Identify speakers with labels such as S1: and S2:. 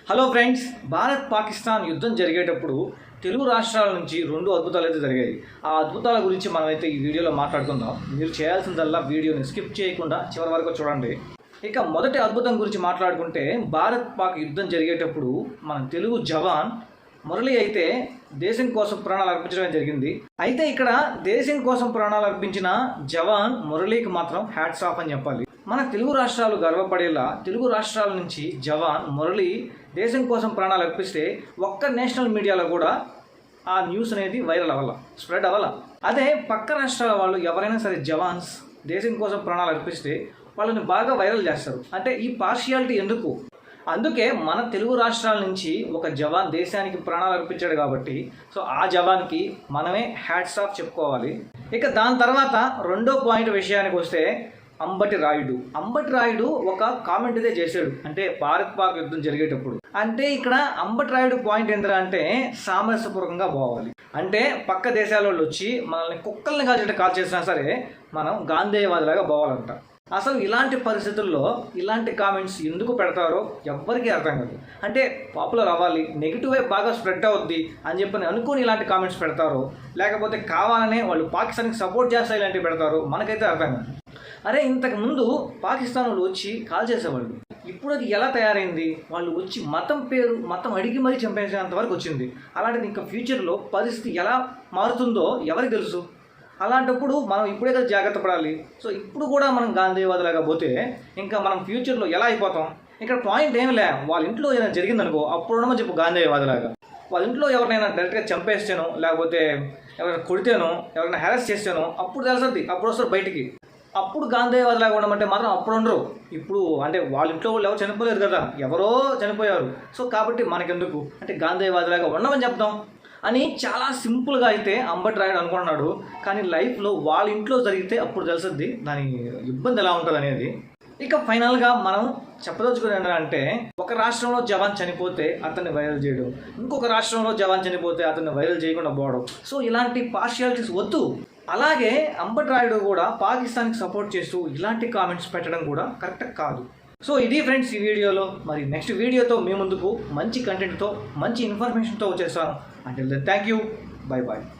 S1: Hello friends, Bharat Pakistan యుద్ధం జరిగేటప్పుడు తెలుగు రాష్ట్రాల నుంచి రెండు అద్భుతాలు అయితే జరిగాయి. ఆ అద్భుతాల గురించి మనమైతే ఈ వీడియోలో మాట్లాడుకుందాం. మీరు చేయాల్సిందల్లా వీడియోని స్కిప్ చేయకుండా చివరి వరకు చూడండి. ఇక మొదటి అద్భుతం గురించి మాట్లాడుకుంటే, భారత్ పాక్ యుద్ధం జరిగేటప్పుడు మన తెలుగు జవాన్ మురళి అయితే దేశం కోసం ప్రాణాలు అర్పించడం జరిగింది. అయితే ఇక్కడ దేశం కోసం ప్రాణాలు అర్పించిన జవాన్ మురళికి మాత్రం హ్యాట్స్ ఆఫ్ అని చెప్పాలి. మన తెలుగు రాష్ట్రాలు గర్వపడేలా తెలుగు రాష్ట్రాల నుంచి జవాన్ మురళి దేశం కోసం ప్రాణాలు అర్పిస్తే ఒక్క నేషనల్ మీడియాలో కూడా ఆ న్యూస్ అనేది వైరల్ అవ్వాల, స్ప్రెడ్ అవ్వాల. అదే పక్క రాష్ట్రాల వాళ్ళు ఎవరైనా సరే జవాన్స్ దేశం కోసం ప్రాణాలు అర్పిస్తే వాళ్ళని బాగా వైరల్ చేస్తారు. అంటే ఈ పార్షియాలిటీ ఎందుకు? అందుకే మన తెలుగు రాష్ట్రాల నుంచి ఒక జవాన్ దేశానికి ప్రాణాలు అర్పించాడు కాబట్టి సో ఆ జవాన్కి మనమే హ్యాట్స్ ఆఫ్ చెప్పుకోవాలి. ఇక దాని తర్వాత రెండో పాయింట్ విషయానికి వస్తే, అంబటి రాయుడు ఒక కామెంట్ అయితే చేశాడు. అంటే భారత్ పాక్ యుద్ధం జరిగేటప్పుడు అంటే ఇక్కడ అంబటి రాయుడు పాయింట్ ఏంటంటే అంటే సామరస్యపూర్వకంగా పోవాలి. అంటే పక్క దేశాల వాళ్ళు వచ్చి మనల్ని కుక్కల్ని కాల్ చేసినా సరే మనం గాంధేయవాదిలాగా పోవాలంట. అసలు ఇలాంటి పరిస్థితుల్లో ఇలాంటి కామెంట్స్ ఎందుకు పెడతారో ఎవ్వరికీ అర్థం కాదు. అంటే పాపులర్ అవ్వాలి, నెగిటివ్ వైపు బాగా స్ప్రెడ్ అవుద్ది అని చెప్పని అనుకుని ఇలాంటి కామెంట్స్ పెడతారో, లేకపోతే కావాలనే వాళ్ళు పాకిస్తాన్కి సపోర్ట్ చేస్తా ఇలాంటివి పెడతారో మనకైతే అర్థం కాదు. అరే, ఇంతకు ముందు పాకిస్తాన్ వాళ్ళు వచ్చి కాల్ చేసేవాళ్ళు, ఇప్పుడు అది ఎలా తయారైంది? వాళ్ళు వచ్చి మతం అడిగి మరీ చంపేసేంత వరకు వచ్చింది. అలాంటిది ఇంకా ఫ్యూచర్లో పరిస్థితి ఎలా మారుతుందో ఎవరికి తెలుసు? అలాంటప్పుడు మనం ఇప్పుడే కదా జాగ్రత్త పడాలి. సో ఇప్పుడు కూడా మనం గాంధీవాదిలాగా పోతే ఇంకా మనం ఫ్యూచర్లో ఎలా అయిపోతాం? ఇక్కడ పాయింట్ ఏమి లే, వాళ్ళ ఇంట్లో ఏదైనా జరిగిందనుకో అప్పుడు చెప్పు గాంధీవాదిలాగా. వాళ్ళ ఇంట్లో ఎవరినైనా డైరెక్ట్గా చంపేస్తేనో, లేకపోతే ఎవరైనా కొడితేనో, ఎవరైనా హెరాస్ చేస్తేనో అప్పుడు తెలుస్తుంది, అప్పుడు వస్తారు బయటికి. అప్పుడు గాంధీవాదిలాగా ఉండమంటే మాత్రం అప్పుడు ఉండరు. ఇప్పుడు అంటే వాళ్ళ ఇంట్లో వాళ్ళు ఎవరు చనిపోలేరు కదా, ఎవరో చనిపోయారు. సో కాబట్టి మనకెందుకు అంటే గాంధీవాదిలాగా ఉండమని చెప్తాం అని చాలా సింపుల్గా అయితే అంబటి రాయుడు అనుకుంటున్నాడు. కానీ లైఫ్లో వాళ్ళ ఇంట్లో జరిగితే అప్పుడు తెలుస్తుంది దాని ఇబ్బంది ఎలా ఉంటుంది అనేది. ఇక ఫైనల్గా మనం చెప్పదలుచుకుని ఏంటంటే, ఒక రాష్ట్రంలో జవాన్ చనిపోతే అతన్ని వైరల్ చేయడం, ఇంకొక రాష్ట్రంలో జవాన్ చనిపోతే అతన్ని వైరల్ చేయకుండా పోవడం. సో ఇలాంటి పార్షియాలిటీస్ వద్దు. అలాగే అంబటి రాయుడు కూడా పాకిస్తాన్కి సపోర్ట్ చేస్తూ ఇలాంటి కామెంట్స్ పెట్టడం కూడా కరెక్ట్ కాదు. సో ఇది ఫ్రెండ్స్ ఈ వీడియోలో. మరి నెక్స్ట్ వీడియోతో మీ ముందుకు మంచి కంటెంట్తో మంచి ఇన్ఫర్మేషన్తో వచ్చేస్తాను. Until then thank you, bye bye.